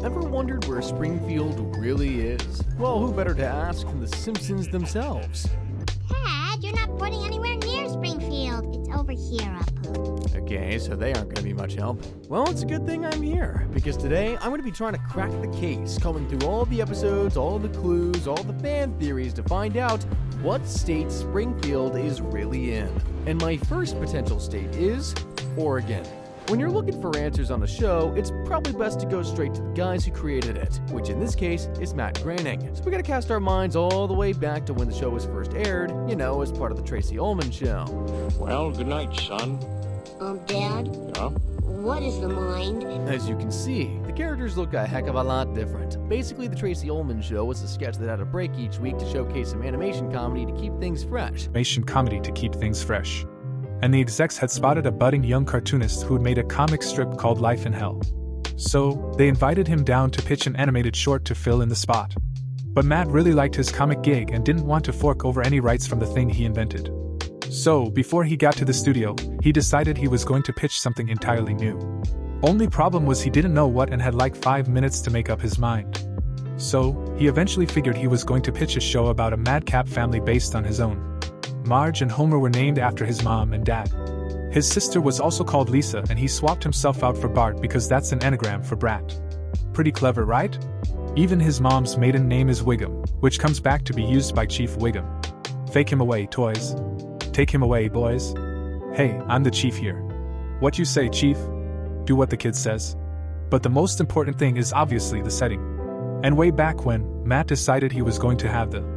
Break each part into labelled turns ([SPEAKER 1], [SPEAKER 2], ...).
[SPEAKER 1] Ever wondered where Springfield really is? Well, who better to ask than the Simpsons themselves?
[SPEAKER 2] Dad, you're not pointing anywhere near Springfield. It's over here, Apu.
[SPEAKER 1] Okay, so they aren't going to be much help. Well, it's a good thing I'm here, because today I'm going to be trying to crack the case, combing through all the episodes, all the clues, all the fan theories to find out what state Springfield is really in. And my first potential state is Oregon. When you're looking for answers on a show, it's probably best to go straight to the guys who created it, which in this case is Matt Groening. So we gotta cast our minds all the way back to when the show was first aired, as part of the Tracy Ullman Show.
[SPEAKER 3] Well, good night, son.
[SPEAKER 2] Dad?
[SPEAKER 3] Yeah?
[SPEAKER 2] What is the mind?
[SPEAKER 1] As you can see, the characters look a heck of a lot different. Basically, the Tracy Ullman Show was a sketch that had a break each week to showcase some animation comedy to keep things fresh.
[SPEAKER 4] And the execs had spotted a budding young cartoonist who had made a comic strip called Life in Hell. So, they invited him down to pitch an animated short to fill in the spot. But Matt really liked his comic gig and didn't want to fork over any rights from the thing he invented. So, before he got to the studio, he decided he was going to pitch something entirely new. Only problem was he didn't know what and had like 5 minutes to make up his mind. So, he eventually figured he was going to pitch a show about a madcap family based on his own. Marge and Homer were named after his mom and dad. His sister was also called Lisa, and he swapped himself out for Bart because that's an anagram for brat. Pretty clever, right? Even his mom's maiden name is Wiggum, which comes back to be used by Chief Wiggum. Fake him away, toys. Take him away, boys. Hey, I'm the chief here. What you say, chief? Do what the kid says. But the most important thing is obviously the setting. And way back when, Matt decided he was going to have the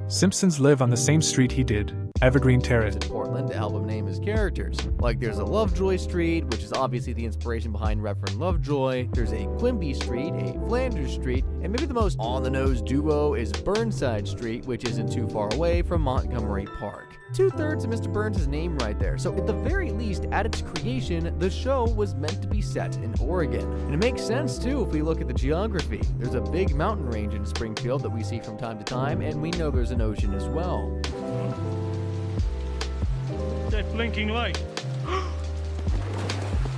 [SPEAKER 4] Simpsons live on the same street he did, Evergreen Terrace.
[SPEAKER 1] In Portland to help him name his characters. Like there's a Lovejoy Street, which is obviously the inspiration behind Reverend Lovejoy. There's a Quimby Street, a Flanders Street, and maybe the most on-the-nose duo is Burnside Street, which isn't too far away from Montgomery Park. 2/3 of Mr. Burns' name right there. So at the very least, at its creation, the show was meant to be set in Oregon. And it makes sense too if we look at the geography. There's a big mountain range in Springfield that we see from time to time, and we know there's an ocean as well.
[SPEAKER 3] That blinking light.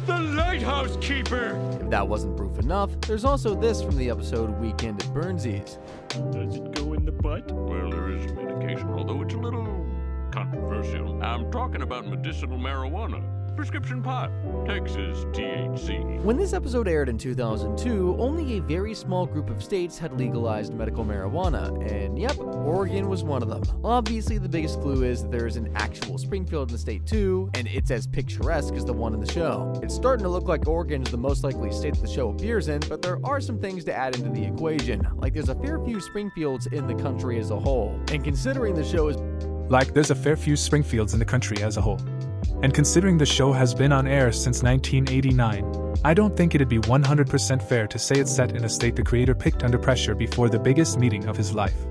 [SPEAKER 3] The lighthouse keeper!
[SPEAKER 1] If that wasn't proof enough, there's also this from the episode Weekend at Burnsies.
[SPEAKER 3] Does it go in the butt?
[SPEAKER 5] Well, there is medication, although it's a little controversial. I'm talking about medicinal marijuana. Prescription pot. Texas THC.
[SPEAKER 1] When this episode aired in 2002, only a very small group of states had legalized medical marijuana, and yep, Oregon was one of them. Obviously, the biggest clue is that there is an actual Springfield in the state too, and it's as picturesque as the one in the show. It's starting to look like Oregon is the most likely state that the show appears in, but there are some things to add into the equation. Like there's a fair few Springfields in the country as a whole, and considering the show is
[SPEAKER 4] There's a fair few Springfields in the country as a whole. And considering the show has been on air since 1989, I don't think it'd be 100% fair to say it's set in a state the creator picked under pressure before the biggest meeting of his life.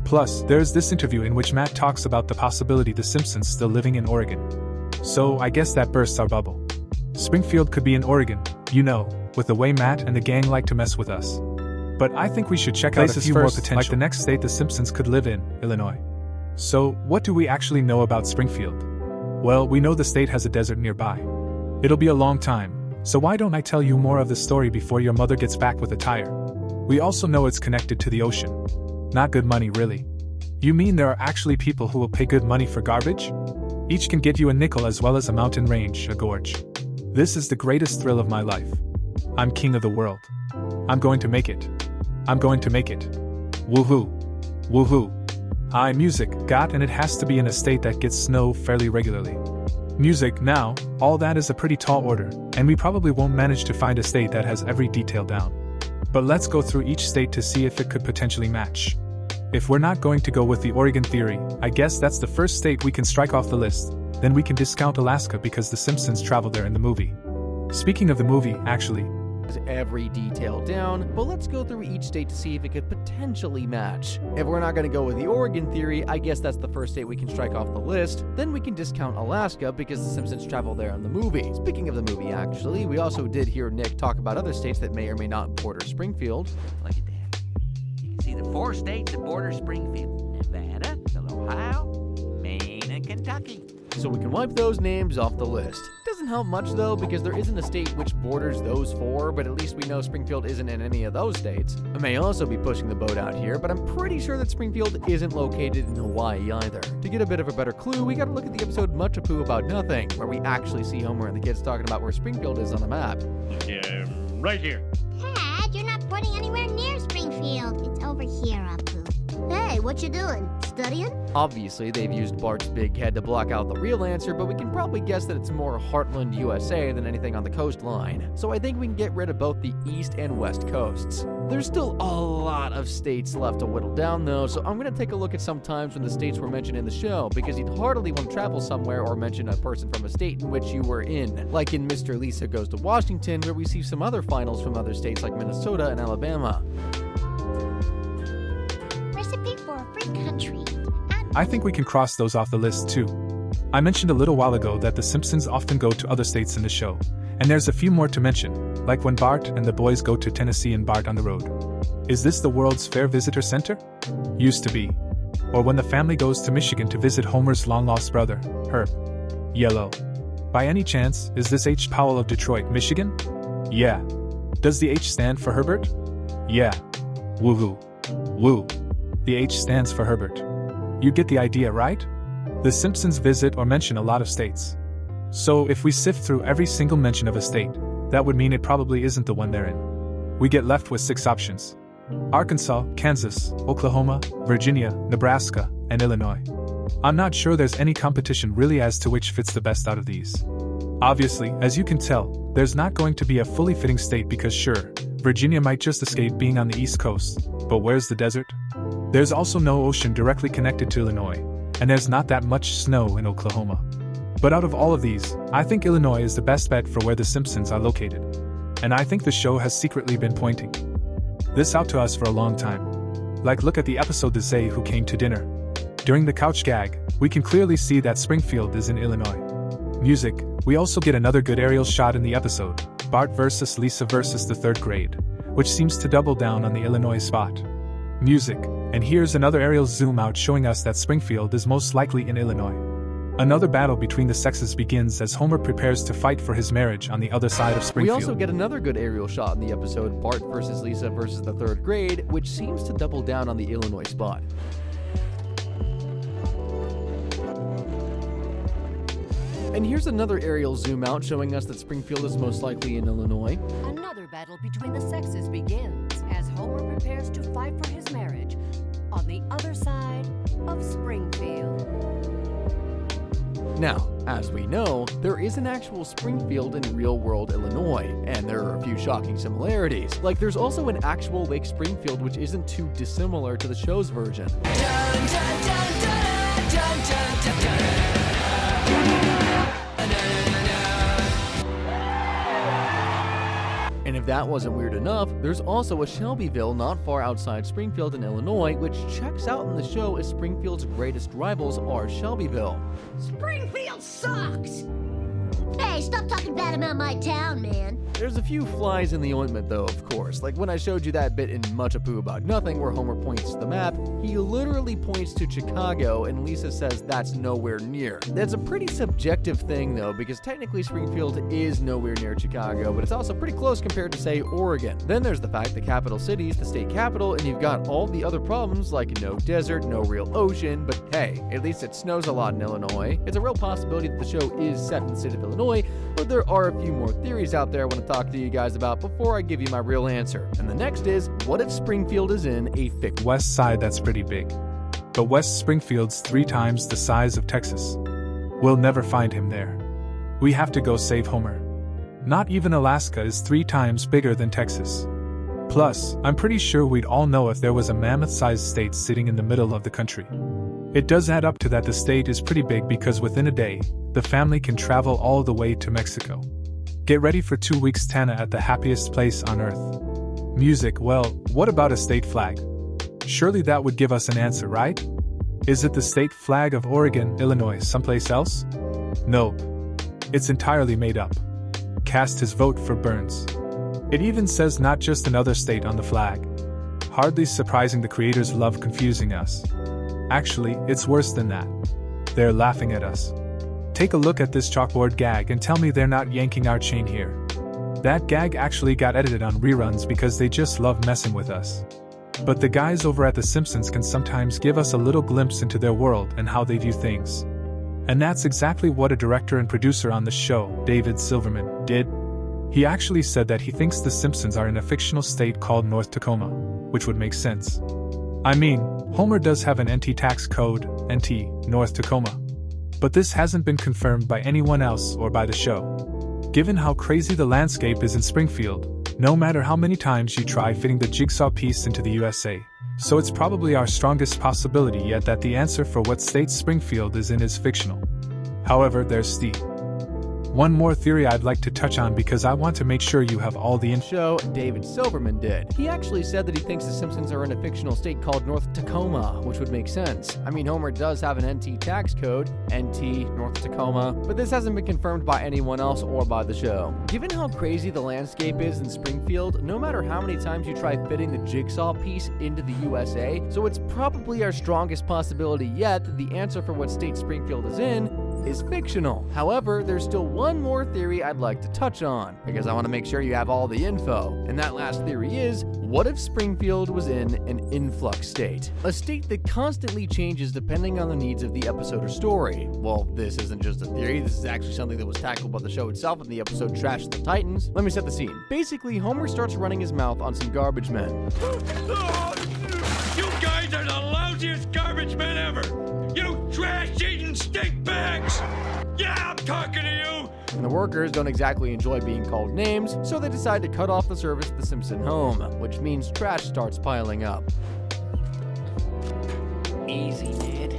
[SPEAKER 4] Plus, there's this interview in which Matt talks about the possibility the Simpsons still living in Oregon. So I guess that bursts our bubble. Springfield could be in Oregon, with the way Matt and the gang like to mess with us. But I think we should check out a few more potential, like the next state the Simpsons could live in, Illinois. So, what do we actually know about Springfield? Well, we know the state has a desert nearby. It'll be a long time, so why don't I tell you more of the story before your mother gets back with a tire? We also know it's connected to the ocean. Not good money, really. You mean there are actually people who will pay good money for garbage? Each can get you a nickel as well as a mountain range, a gorge. This is the greatest thrill of my life. I'm king of the world. I'm going to make it. I'm going to make it. Woohoo. Woohoo. Music, and it has to be in a state that gets snow fairly regularly. Music, now, all that is a pretty tall order, and we probably won't manage to find a state that has every detail down. But let's go through each state to see if it could potentially match. If we're not going to go with the Oregon theory, I guess that's the first state we can strike off the list, then we can discount Alaska because the Simpsons travel there in the movie. Speaking of the movie, actually,
[SPEAKER 1] every detail down, but let's go through each state to see if it could potentially match. If we're not going to go with the Oregon theory, I guess that's the first state we can strike off the list. Then we can discount Alaska because the Simpsons travel there in the movie. Speaking of the movie, actually, we also did hear Nick talk about other states that may or may not border Springfield.
[SPEAKER 6] Look at that. You can see the 4 states that border Springfield: Nevada, Ohio, Maine, and Kentucky.
[SPEAKER 1] So we can wipe those names off the list. Doesn't doesn't help much though, because there isn't a state which borders those four, but at least we know Springfield isn't in any of those states. I may also be pushing the boat out here, but I'm pretty sure that Springfield isn't located in Hawaii either. To get a bit of a better clue, we gotta look at the episode Much Ado About Nothing, where we actually see Homer and the kids talking about where Springfield is on the map.
[SPEAKER 3] Yeah, right here.
[SPEAKER 2] Dad, you're not putting anywhere near Springfield. It's over here, Apu. Hey, what you doing? Studying?
[SPEAKER 1] Obviously, they've used Bart's big head to block out the real answer, but we can probably guess that it's more Heartland, USA than anything on the coastline. So I think we can get rid of both the east and west coasts. There's still a lot of states left to whittle down though, so I'm going to take a look at some times when the states were mentioned in the show, because you'd hardly want to travel somewhere or mention a person from a state in which you were in. Like in Mr. Lisa Goes to Washington, where we see some other finals from other states like Minnesota and Alabama.
[SPEAKER 2] Recipe for a free country.
[SPEAKER 4] I think we can cross those off the list too. I mentioned a little while ago that the Simpsons often go to other states in the show, and there's a few more to mention, like when Bart and the boys go to Tennessee and Bart on the road. Is this the World's Fair Visitor Center? Used to be. Or when the family goes to Michigan to visit Homer's long-lost brother, Herb. Yellow. By any chance, is this H. Powell of Detroit, Michigan? Yeah. Does the H stand for Herbert? Yeah. Woohoo. Woo. The H stands for Herbert. You get the idea, right? The Simpsons visit or mention a lot of states. So if we sift through every single mention of a state, that would mean it probably isn't the one they're in. We get left with 6 options: Arkansas, Kansas, Oklahoma, Virginia, Nebraska, and Illinois. I'm not sure there's any competition really as to which fits the best out of these. Obviously, as you can tell, there's not going to be a fully fitting state because sure, Virginia might just escape being on the East Coast, but where's the desert? There's also no ocean directly connected to Illinois, and there's not that much snow in Oklahoma. But out of all of these, I think Illinois is the best bet for where the Simpsons are located. And I think the show has secretly been pointing this out to us for a long time. Like look at the episode The Zay Who Came to Dinner. During the couch gag, we can clearly see that Springfield is in Illinois. Music, we also get another good aerial shot in the episode, Bart versus Lisa versus the 3rd grade, which seems to double down on the Illinois spot. Music, and here's another aerial zoom out showing us that Springfield is most likely in Illinois. Another battle between the sexes begins as Homer prepares to fight for his marriage on the other side of Springfield.
[SPEAKER 1] We also get another good aerial shot in the episode Bart versus Lisa versus the 3rd grade, which seems to double down on the Illinois spot. And here's another aerial zoom out showing us that Springfield is most likely in Illinois.
[SPEAKER 7] Another battle between the sexes begins as Homer prepares to fight for his marriage on the other side of Springfield.
[SPEAKER 1] Now, as we know, there is an actual Springfield in real-world Illinois, and there are a few shocking similarities. Like, there's also an actual Lake Springfield which isn't too dissimilar to the show's version. And if that wasn't weird enough, there's also a Shelbyville not far outside Springfield in Illinois, which checks out in the show as Springfield's greatest rivals are Shelbyville.
[SPEAKER 2] Springfield sucks! Hey, stop talking bad about my town, man.
[SPEAKER 1] There's a few flies in the ointment though, of course. Like when I showed you that bit in Much Ado About Nothing where Homer points to the map, he literally points to Chicago and Lisa says that's nowhere near. That's a pretty subjective thing though, because technically Springfield is nowhere near Chicago, but it's also pretty close compared to say Oregon. Then there's the fact the capital city is the state capital and you've got all the other problems like no desert, no real ocean, but hey, at least it snows a lot in Illinois. It's a real possibility that the show is set in the state of Illinois, but there are a few more theories out there I want to talk to you guys about before I give you my real answer. And the next is, what if Springfield is in a fictional
[SPEAKER 4] West side that's pretty big. But West Springfield's 3 times the size of Texas. We'll never find him there. We have to go save Homer. Not even Alaska is 3 times bigger than Texas. Plus, I'm pretty sure we'd all know if there was a mammoth-sized state sitting in the middle of the country. It does add up to that the state is pretty big because within a day, the family can travel all the way to Mexico. Get ready for 2 weeks Tana at the happiest place on earth. Music, well, what about a state flag? Surely that would give us an answer, right? Is it the state flag of Oregon, Illinois, someplace else? Nope. It's entirely made up. Cast his vote for Burns. It even says not just another state on the flag. Hardly surprising the creators love confusing us. Actually, it's worse than that. They're laughing at us. take a look at this chalkboard gag and tell me they're not yanking our chain here. That gag actually got edited on reruns because they just love messing with us. But the guys over at The Simpsons can sometimes give us a little glimpse into their world and how they view things. And that's exactly what a director and producer on the show, David Silverman, did. He actually said that he thinks The Simpsons are in a fictional state called North Tacoma, which would make sense. I mean, Homer does have an NT tax code, NT, North Tacoma. But this hasn't been confirmed by anyone else or by the show. Given how crazy the landscape is in Springfield, no matter how many times you try fitting the jigsaw piece into the USA, so it's probably our strongest possibility yet that the answer for what state Springfield is in is fictional. However, there's one more theory I'd like to touch on because I want to make sure you have all the info.
[SPEAKER 1] Show David Silverman did. He actually said that he thinks the Simpsons are in a fictional state called North Tacoma, which would make sense. I mean, Homer does have an NT tax code, NT, North Tacoma, but this hasn't been confirmed by anyone else or by the show. Given how crazy the landscape is in Springfield, no matter how many times you try fitting the jigsaw piece into the USA, so it's probably our strongest possibility yet that the answer for what state Springfield is in is fictional. However, there's still one more theory I'd like to touch on, because I want to make sure you have all the info. And that last theory is, what if Springfield was in an influx state? A state that constantly changes depending on the needs of the episode or story. Well, this isn't just a theory, this is actually something that was tackled by the show itself in the episode Trash the Titans. Let me set the scene. Basically, Homer starts running his mouth on some garbage men.
[SPEAKER 3] You guys are the lousiest garbage men ever! You trash-eating stink bags! Yeah, I'm talking to you!
[SPEAKER 1] And the workers don't exactly enjoy being called names, so they decide to cut off the service at the Simpson home, which means trash starts piling up.
[SPEAKER 6] Easy, Ned.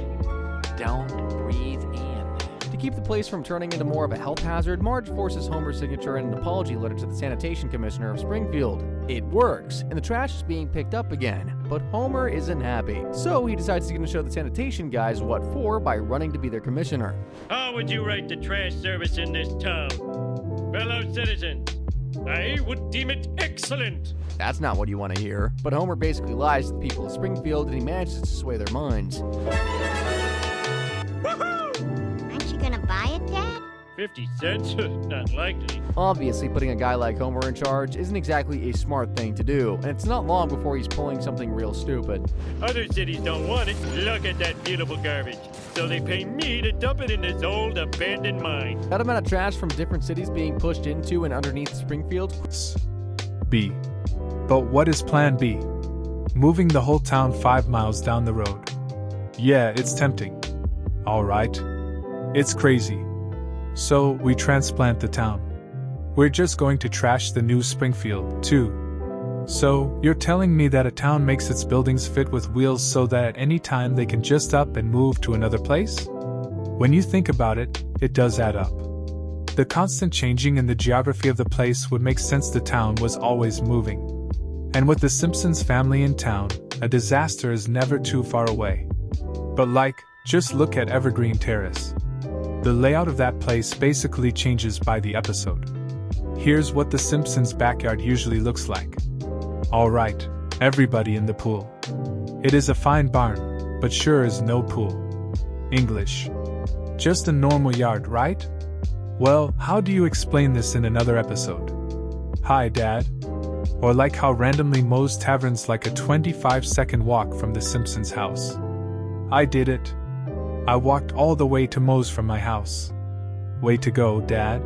[SPEAKER 6] Don't breathe in.
[SPEAKER 1] To keep the place from turning into more of a health hazard, Marge forces Homer's signature in an apology letter to the sanitation commissioner of Springfield. It works, and the trash is being picked up again, but Homer isn't happy. So he decides he's going to show the sanitation guys what for by running to be their commissioner.
[SPEAKER 3] How would you rate the trash service in this town? Fellow citizens, I would deem it excellent.
[SPEAKER 1] That's not what you want to hear, but Homer basically lies to the people of Springfield and he manages to sway their minds.
[SPEAKER 3] Woohoo!
[SPEAKER 2] Aren't you gonna buy it, Dad?
[SPEAKER 3] 50 cents? Not likely.
[SPEAKER 1] Obviously, putting a guy like Homer in charge isn't exactly a smart thing to do, and it's not long before he's pulling something real stupid.
[SPEAKER 3] Other cities don't want it. Look at that beautiful garbage. So they pay me to dump it in this old abandoned mine.
[SPEAKER 1] That amount of trash from different cities being pushed into and underneath Springfield?
[SPEAKER 4] B. But what is plan B? Moving the whole town 5 miles down the road. Yeah, it's tempting. Alright. It's crazy. So, we transplant the town. We're just going to trash the new Springfield, too. So, you're telling me that a town makes its buildings fit with wheels so that at any time they can just up and move to another place? When you think about it, it does add up. The constant changing in the geography of the place would make sense the town was always moving. And with the Simpsons family in town, a disaster is never too far away. But just look at Evergreen Terrace. The layout of that place basically changes by the episode. Here's what the Simpsons' backyard usually looks like. Alright, everybody in the pool. It is a fine barn, but sure is no pool. English. Just a normal yard, right? Well, how do you explain this in another episode? Hi, Dad. Or like how randomly Moe's Tavern's like a 25-second walk from the Simpsons' house. I did it. I walked all the way to Moe's from my house. Way to go, Dad.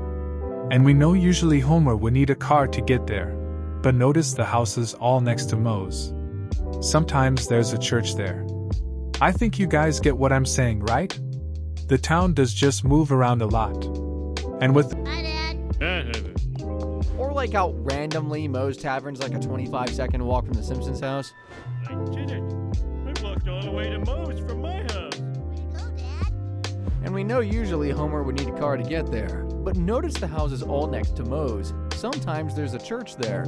[SPEAKER 4] And we know usually Homer would need a car to get there, but notice the house is all next to Moe's. Sometimes there's a church there. I think you guys get what I'm saying, right? The town does just move around a lot. And with
[SPEAKER 2] Hi, Dad.
[SPEAKER 1] Or like how randomly Moe's Tavern's like a 25-second walk from the Simpsons' house.
[SPEAKER 3] I did it. I walked all the way to Moe's from my house.
[SPEAKER 2] Way to go, Dad.
[SPEAKER 1] And we know usually Homer would need a car to get there. But notice the house is all next to Moe's. Sometimes there's a church there.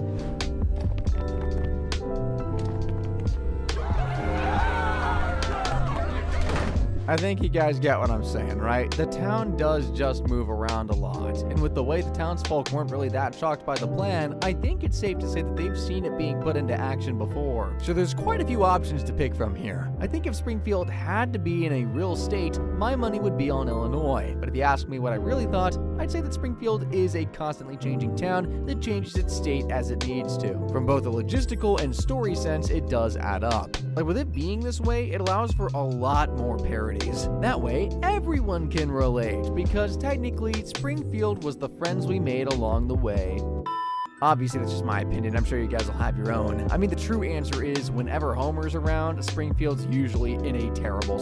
[SPEAKER 1] I think you guys get what I'm saying, right? The town does just move around a lot, and with the way the townsfolk weren't really that shocked by the plan, I think it's safe to say that they've seen it being put into action before. So there's quite a few options to pick from here. I think if Springfield had to be in a real state, my money would be on Illinois. But if you ask me what I really thought, I'd say that Springfield is a constantly changing town that changes its state as it needs to. From both a logistical and story sense, it does add up. Like with it being this way, it allows for a lot more parodies. That way, everyone can relate, because technically, Springfield was the friends we made along the way. Obviously, that's just my opinion. I'm sure you guys will have your own. I mean, the true answer is whenever Homer's around, Springfield's usually in a terrible